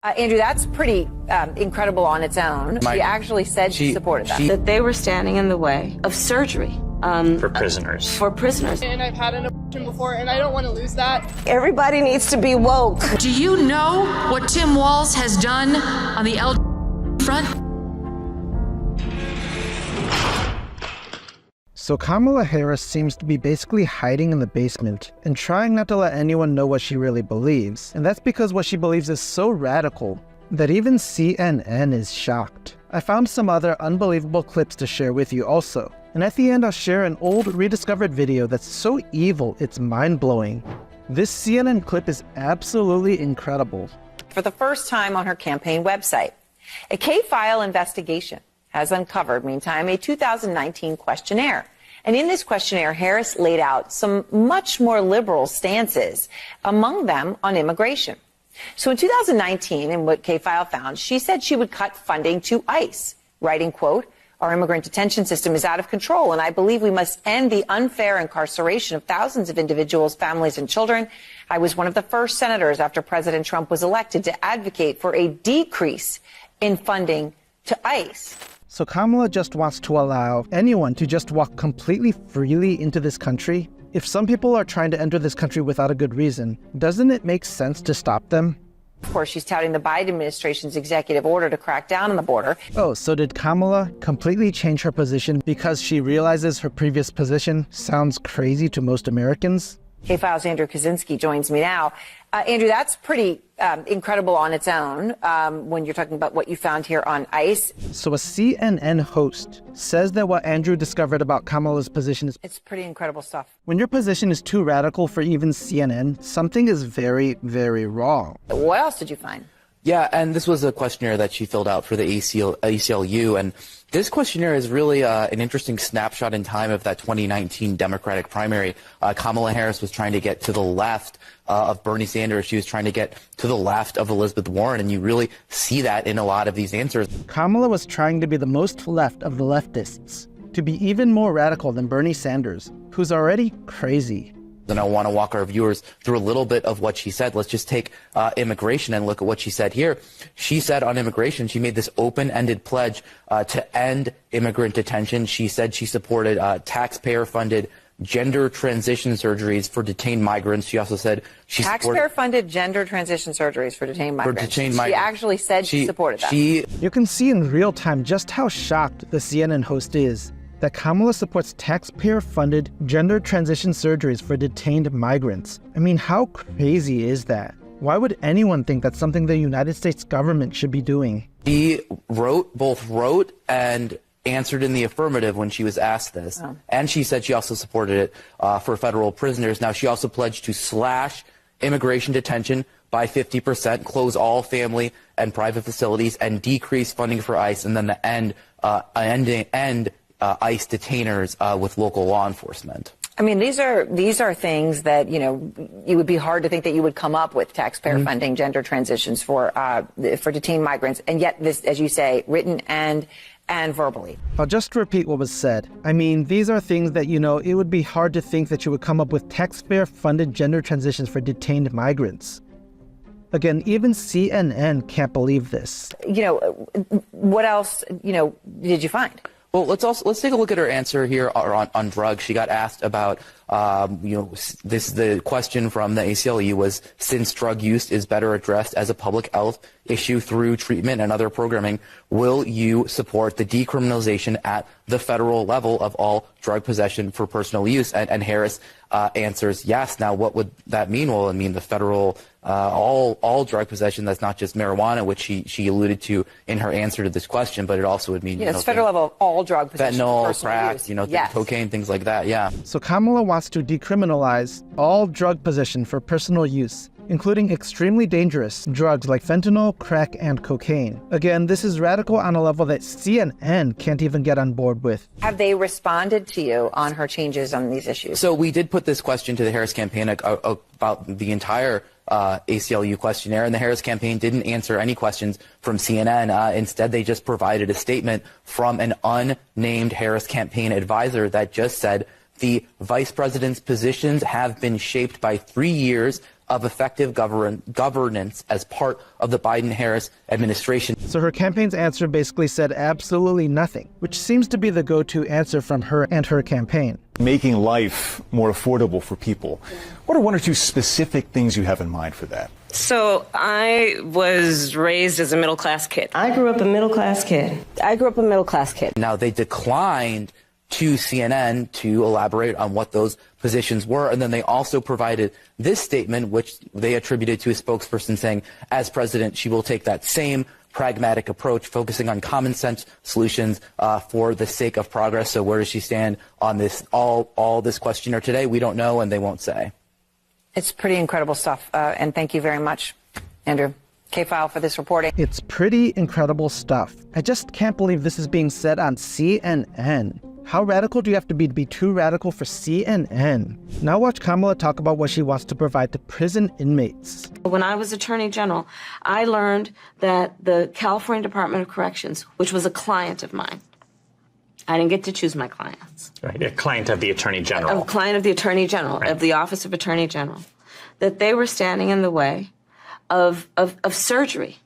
Andrew, that's pretty incredible on its own. She actually said she supported that. That they were standing in the way of surgery. For prisoners. For prisoners. And I've had an abortion before, and I don't want to lose that. Everybody needs to be woke. Do you know what Tim Walz has done on the LGBT front? So Kamala Harris seems to be basically hiding in the basement and trying not to let anyone know what she really believes. And that's because what she believes is so radical that even CNN is shocked. I found some other unbelievable clips to share with you also. And at the end, I'll share an old rediscovered video that's so evil it's mind-blowing. This CNN clip is absolutely incredible. For the first time on her campaign website, a K-file investigation has uncovered, meantime, a 2019 questionnaire. And in this questionnaire, Harris laid out some much more liberal stances, among them on immigration. So in 2019, in what K-file found, she said she would cut funding to ICE, writing, quote, "Our immigrant detention system is out of control, and I believe we must end the unfair incarceration of thousands of individuals, families, and children. I was one of the first senators after President Trump was elected to advocate for a decrease in funding to ICE." So Kamala just wants to allow anyone to just walk completely freely into this country. If some people are trying to enter this country without a good reason, doesn't it make sense to stop them? Of course, she's touting the Biden administration's executive order to crack down on the border. Oh, so did Kamala completely change her position because she realizes her previous position sounds crazy to most Americans? K-File's Andrew Kaczynski joins me now. Andrew, that's pretty incredible on its own when you're talking about what you found here on ICE. So a CNN host says that what Andrew discovered about Kamala's position is... It's pretty incredible stuff. When your position is too radical for even CNN, something is very, very wrong. What else did you find? Yeah, and this was a questionnaire that she filled out for the ACLU, and this questionnaire is really an interesting snapshot in time of that 2019 Democratic primary. Kamala Harris was trying to get to the left of Bernie Sanders. She was trying to get to the left of Elizabeth Warren, and you really see that in a lot of these answers. Kamala was trying to be the most left of the leftists, to be even more radical than Bernie Sanders, who's already crazy. And I want to walk our viewers through a little bit of what she said. Let's just take immigration and look at what she said here. She said on immigration, she made this open-ended pledge to end immigrant detention. She said she supported taxpayer-funded gender transition surgeries for detained migrants. She also said she taxpayer-funded gender transition surgeries for detained migrants. She actually said she supported that. You can see in real time just how shocked the CNN host is that Kamala supports taxpayer-funded gender transition surgeries for detained migrants. I mean, how crazy is that? Why would anyone think that's something the United States government should be doing? She both wrote and answered in the affirmative when she was asked this. Oh. And she said she also supported it for federal prisoners. Now, she also pledged to slash immigration detention by 50%, close all family and private facilities, and decrease funding for ICE, and then the end ICE detainers with local law enforcement. I mean, these are things that, you know, it would be hard to think that you would come up with taxpayer funding gender transitions for detained migrants, and yet this, as you say, written and verbally. I'll just repeat what was said. I mean, these are things that, you know, it would be hard to think that you would come up with taxpayer-funded gender transitions for detained migrants. Again, even CNN can't believe this. You know, what else, you know, did you find? Well, let's take a look at her answer here on drugs. She got asked about, the question from the ACLU was, since drug use is better addressed as a public health issue through treatment and other programming, will you support the decriminalization at the federal level of all drug possession for personal use? And Harris answers yes. Now, what would that mean? Well, it mean the federal all drug possession. That's not just marijuana, which she alluded to in her answer to this question, but it also would mean it's federal level of all drug possession, fentanyl, crack, use. Cocaine, things like that. Yeah. So Kamala wants to decriminalize all drug possession for personal use, including extremely dangerous drugs like fentanyl, crack, and cocaine. Again, this is radical on a level that CNN can't even get on board with. Have they responded to you on her changes on these issues? So we did put this question to the Harris campaign about the entire ACLU questionnaire, and the Harris campaign didn't answer any questions from CNN. Instead, they just provided a statement from an unnamed Harris campaign advisor that just said, the vice president's positions have been shaped by 3 years of effective governance as part of the Biden-Harris administration. So her campaign's answer basically said absolutely nothing, which seems to be the go-to answer from her and her campaign. Making life more affordable for people. What are one or two specific things you have in mind for that? So I was raised as a middle-class kid. I grew up a middle-class kid. Now, they declined to CNN to elaborate on what those positions were, and then they also provided this statement, which they attributed to a spokesperson saying, as president, she will take that same pragmatic approach, focusing on common sense solutions for the sake of progress. So where does she stand on this, all this questionnaire today? We don't know, and they won't say. It's pretty incredible stuff, and thank you very much, Andrew. K-File for this reporting. It's pretty incredible stuff. I just can't believe this is being said on CNN. How radical do you have to be too radical for CNN? Now watch Kamala talk about what she wants to provide to prison inmates. When I was Attorney General, I learned that the California Department of Corrections, which was a client of mine, I didn't get to choose my clients. Right, a client of the Attorney General. A client of the Attorney General, right. Of the Office of Attorney General, that they were standing in the way of surgery.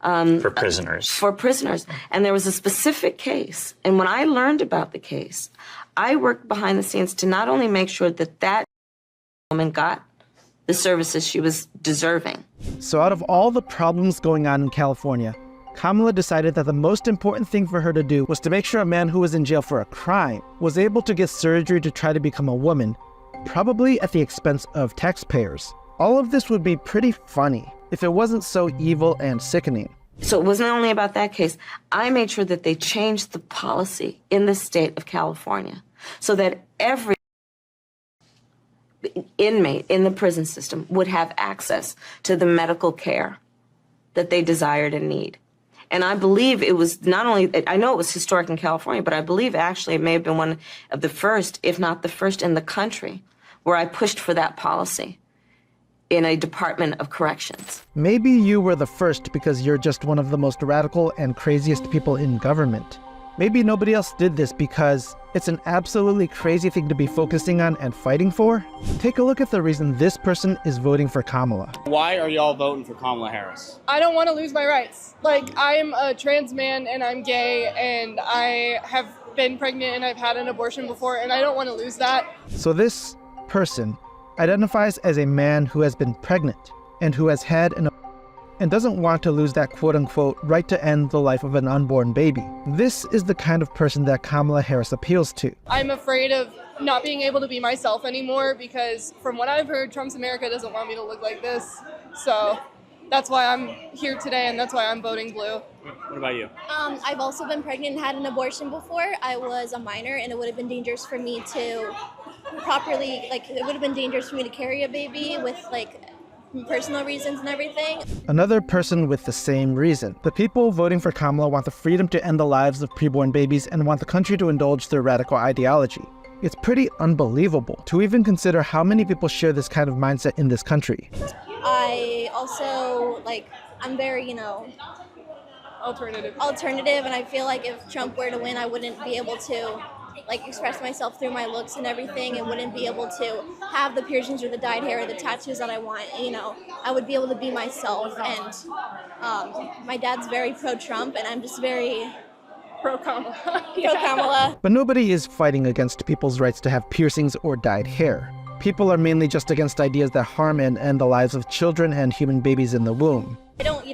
For prisoners. For prisoners. And there was a specific case. And when I learned about the case, I worked behind the scenes to not only make sure that that woman got the services she was deserving. So out of all the problems going on in California, Kamala decided that the most important thing for her to do was to make sure a man who was in jail for a crime was able to get surgery to try to become a woman, probably at the expense of taxpayers. All of this would be pretty funny if it wasn't so evil and sickening. So it wasn't only about that case. I made sure that they changed the policy in the state of California so that every inmate in the prison system would have access to the medical care that they desired and need. And I believe it was not only, I know it was historic in California, but I believe actually it may have been one of the first, if not the first in the country, where I pushed for that policy in a Department of Corrections. Maybe you were the first because you're just one of the most radical and craziest people in government. Maybe nobody else did this because it's an absolutely crazy thing to be focusing on and fighting for. Take a look at the reason this person is voting for Kamala. Why are y'all voting for Kamala Harris? I don't want to lose my rights. Like, I'm a trans man and I'm gay and I have been pregnant and I've had an abortion before and I don't want to lose that. So this person identifies as a man who has been pregnant and who has had and doesn't want to lose that quote-unquote right to end the life of an unborn baby. This is the kind of person that Kamala Harris appeals to. I'm afraid of not being able to be myself anymore because from what I've heard, Trump's America doesn't want me to look like this. So that's why I'm here today and that's why I'm voting blue. What about you? I've also been pregnant and had an abortion before. I was a minor and it would have been dangerous for me to properly, it would have been dangerous for me to carry a baby with personal reasons and everything. Another person with the same reason. The people voting for Kamala want the freedom to end the lives of preborn babies and want the country to indulge their radical ideology. It's pretty unbelievable to even consider how many people share this kind of mindset in this country. I also, I'm very, Alternative, and I feel like if Trump were to win, I wouldn't be able to express myself through my looks and everything and wouldn't be able to have the piercings or the dyed hair or the tattoos that I want. I would be able to be myself, and my dad's very pro-Trump and I'm just very pro-Kamala. Pro-Kamala. But nobody is fighting against people's rights to have piercings or dyed hair. People are mainly just against ideas that harm and end the lives of children and human babies in the womb. I don't,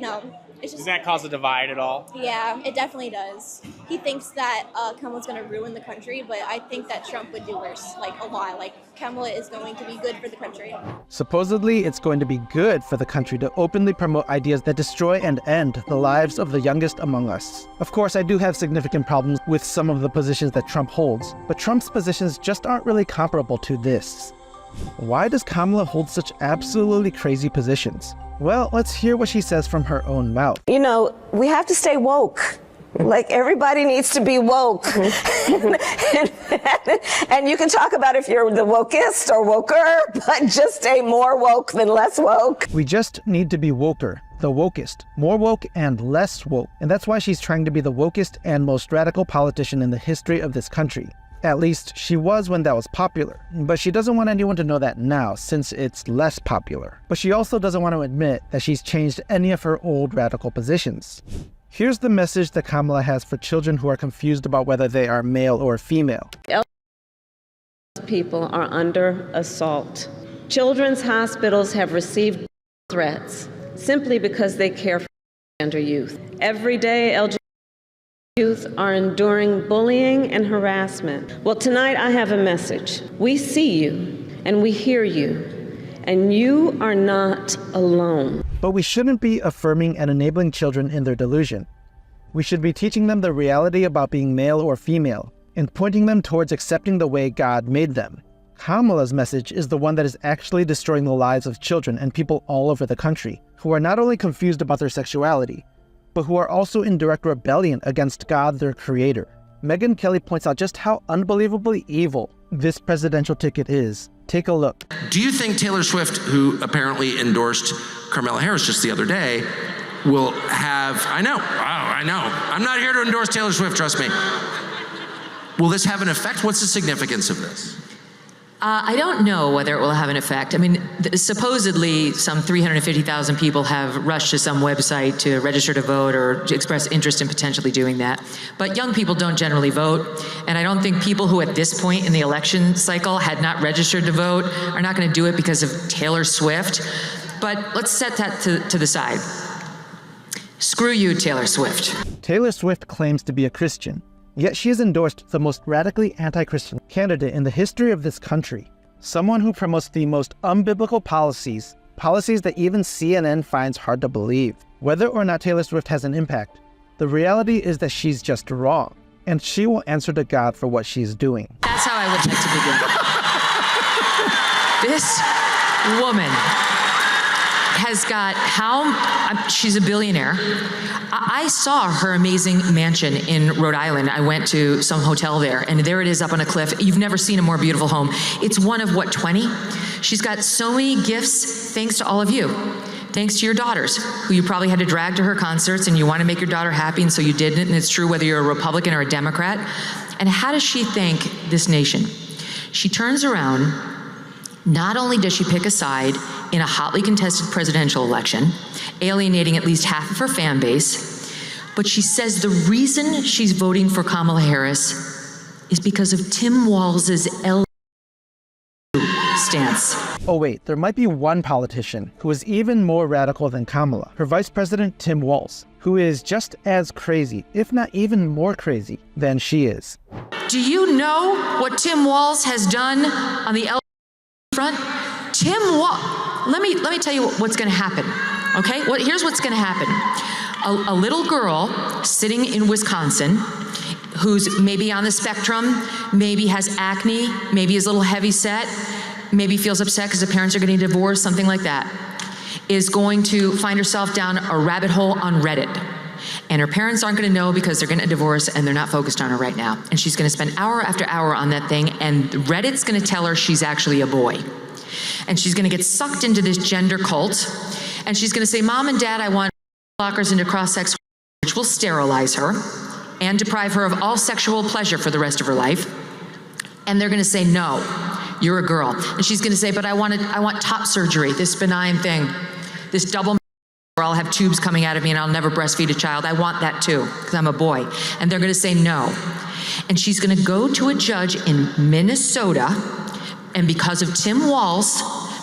it's just... Does that cause a divide at all? Yeah, it definitely does. He thinks that Kamala's going to ruin the country, but I think that Trump would do worse, a lot. Kamala is going to be good for the country. Supposedly, it's going to be good for the country to openly promote ideas that destroy and end the lives of the youngest among us. Of course, I do have significant problems with some of the positions that Trump holds, but Trump's positions just aren't really comparable to this. Why does Kamala hold such absolutely crazy positions? Well, let's hear what she says from her own mouth. We have to stay woke. Everybody needs to be woke. And you can talk about if you're the wokest or woker, but just stay more woke than less woke. We just need to be woker, the wokest, more woke and less woke. And that's why she's trying to be the wokest and most radical politician in the history of this country. At least, she was when that was popular. But she doesn't want anyone to know that now, since it's less popular. But she also doesn't want to admit that she's changed any of her old radical positions. Here's the message that Kamala has for children who are confused about whether they are male or female. People are under assault. Children's hospitals have received threats simply because they care for transgender youth. Every day, LGBT youth are enduring bullying and harassment. Well, tonight I have a message. We see you and we hear you, and you are not alone. But we shouldn't be affirming and enabling children in their delusion. We should be teaching them the reality about being male or female, and pointing them towards accepting the way God made them. Kamala's message is the one that is actually destroying the lives of children and people all over the country, who are not only confused about their sexuality, but who are also in direct rebellion against God, their creator. Megyn Kelly points out just how unbelievably evil this presidential ticket is. Take a look. Do you think Taylor Swift, who apparently endorsed Kamala Harris just the other day, will have, I know, I'm not here to endorse Taylor Swift, trust me. Will this have an effect? What's the significance of this? I don't know whether it will have an effect. I mean, supposedly some 350,000 people have rushed to some website to register to vote or to express interest in potentially doing that. But young people don't generally vote, and I don't think people who at this point in the election cycle had not registered to vote are not going to do it because of Taylor Swift. But let's set that to the side. Screw you, Taylor Swift. Taylor Swift claims to be a Christian. Yet she has endorsed the most radically anti-Christian candidate in the history of this country. Someone who promotes the most unbiblical policies that even CNN finds hard to believe. Whether or not Taylor Swift has an impact, the reality is that she's just wrong, and she will answer to God for what she's doing. That's how I would like to begin. This woman has got she's a billionaire. I saw her amazing mansion in Rhode Island. I went to some hotel there, and there it is up on a cliff. You've never seen a more beautiful home. It's one of, 20? She's got so many gifts thanks to all of you. Thanks to your daughters, who you probably had to drag to her concerts, and you want to make your daughter happy, and so you did it, and it's true whether you're a Republican or a Democrat. And how does she thank this nation? She turns around. Not only does she pick a side in a hotly contested presidential election, alienating at least half of her fan base, but she says the reason she's voting for Kamala Harris is because of Tim Walz's stance. Oh wait, there might be one politician who is even more radical than Kamala, her Vice President Tim Walz, who is just as crazy, if not even more crazy, than she is. Do you know what Tim Walz has done on the front? Let me tell you what's going to happen. Okay? Here's what's going to happen. A little girl sitting in Wisconsin who's maybe on the spectrum, maybe has acne, maybe is a little heavy set, maybe feels upset because the parents are getting divorced, something like that, is going to find herself down a rabbit hole on Reddit. And her parents aren't going to know because they're getting a divorce and they're not focused on her right now. And she's going to spend hour after hour on that thing, and Reddit's going to tell her she's actually a boy. And she's going to get sucked into this gender cult, and she's going to say, Mom and Dad, I want blockers into cross-sex, which will sterilize her and deprive her of all sexual pleasure for the rest of her life. And they're going to say, no, you're a girl. And she's going to say, but I want top surgery, this benign thing, this double where I'll have tubes coming out of me and I'll never breastfeed a child. I want that too, because I'm a boy. And they're going to say no. And she's going to go to a judge in Minnesota, and because of Tim Walz,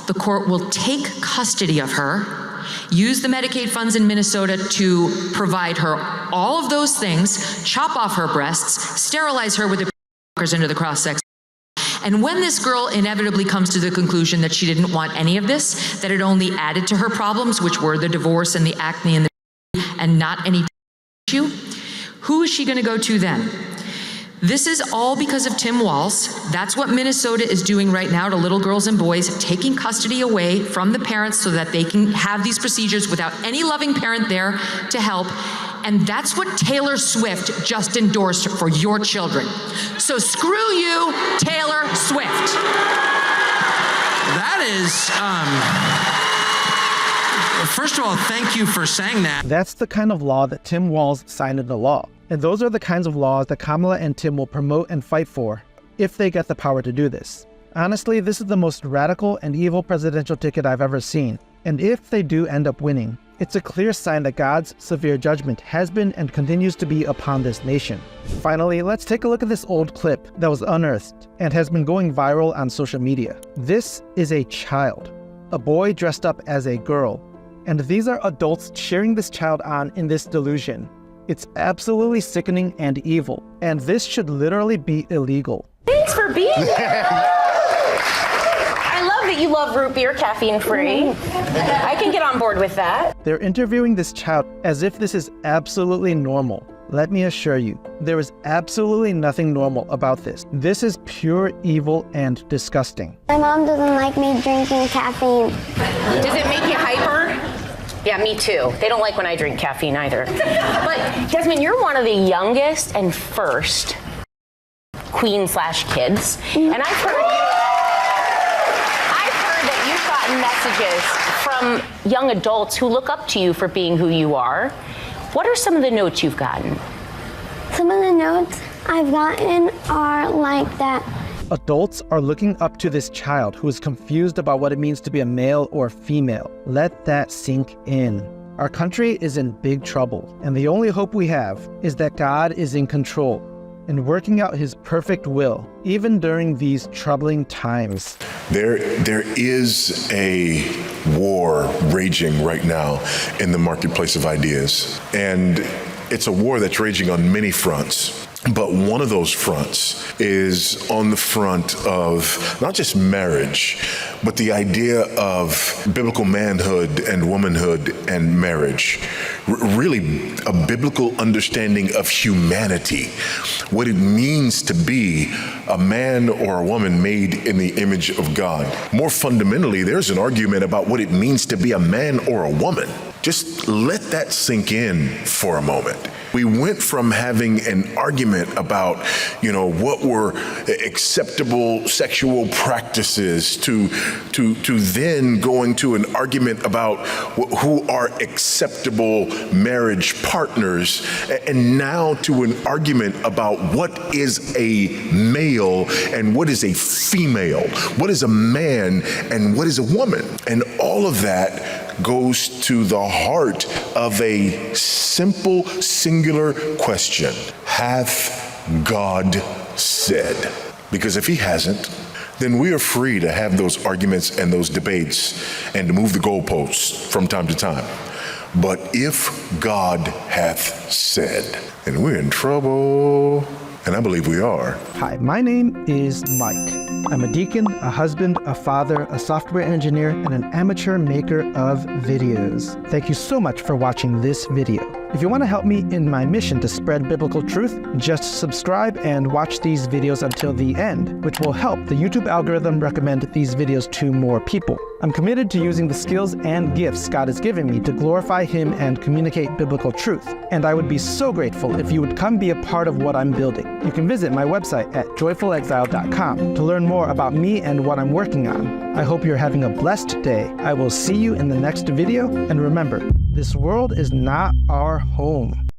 the court will take custody of her, use the Medicaid funds in Minnesota to provide her all of those things, chop off her breasts, sterilize her with the blockers into the cross-sex. And when this girl inevitably comes to the conclusion that she didn't want any of this, that it only added to her problems, which were the divorce and the acne and not any issue, who is she going to go to then? This is all because of Tim Walz. That's what Minnesota is doing right now to little girls and boys, taking custody away from the parents so that they can have these procedures without any loving parent there to help. And that's what Taylor Swift just endorsed for your children. So screw you, Taylor Swift. That is, first of all, thank you for saying that. That's the kind of law that Tim Walz signed into law. And those are the kinds of laws that Kamala and Tim will promote and fight for if they get the power to do this. Honestly, this is the most radical and evil presidential ticket I've ever seen, and if they do end up winning, it's a clear sign that God's severe judgment has been and continues to be upon this nation. Finally, let's take a look at this old clip that was unearthed and has been going viral on social media. This is a child, a boy dressed up as a girl, and these are adults cheering this child on in this delusion. It's absolutely sickening and evil, and this should literally be illegal. Thanks for being here. I love that you love root beer, caffeine free. I can get on board with that. They're interviewing this child as if this is absolutely normal. Let me assure you, there is absolutely nothing normal about this. This is pure evil and disgusting. My mom doesn't like me drinking caffeine. Does it make you hyper? Yeah, me too. They don't like when I drink caffeine either. But Desmond, you're one of the youngest and first queen/kids. And I've heard that you've gotten messages from young adults who look up to you for being who you are. What are some of the notes you've gotten? Some of the notes I've gotten are like that. Adults are looking up to this child who is confused about what it means to be a male or female. Let that sink in. Our country is in big trouble, and the only hope we have is that God is in control and working out his perfect will, even during these troubling times. There is a war raging right now in the marketplace of ideas, and it's a war that's raging on many fronts. But one of those fronts is on the front of not just marriage, but the idea of biblical manhood and womanhood and marriage. Really a biblical understanding of humanity, what it means to be a man or a woman made in the image of God. More fundamentally, there's an argument about what it means to be a man or a woman. Just let that sink in for a moment. We went from having an argument about, what were acceptable sexual practices to then going to an argument about who are acceptable marriage partners, and now to an argument about what is a male and what is a female, what is a man and what is a woman. And all of that goes to the heart of a simple, singular question. Hath God said? Because if he hasn't, then we are free to have those arguments and those debates and to move the goalposts from time to time. But if God hath said, then we're in trouble. And I believe we are. Hi, my name is Mike. I'm a deacon, a husband, a father, a software engineer, and an amateur maker of videos. Thank you so much for watching this video. If you want to help me in my mission to spread biblical truth, just subscribe and watch these videos until the end, which will help the YouTube algorithm recommend these videos to more people. I'm committed to using the skills and gifts God has given me to glorify him and communicate biblical truth. And I would be so grateful if you would come be a part of what I'm building. You can visit my website at joyfulexile.com to learn more about me and what I'm working on. I hope you're having a blessed day. I will see you in the next video, and remember, this world is not our home.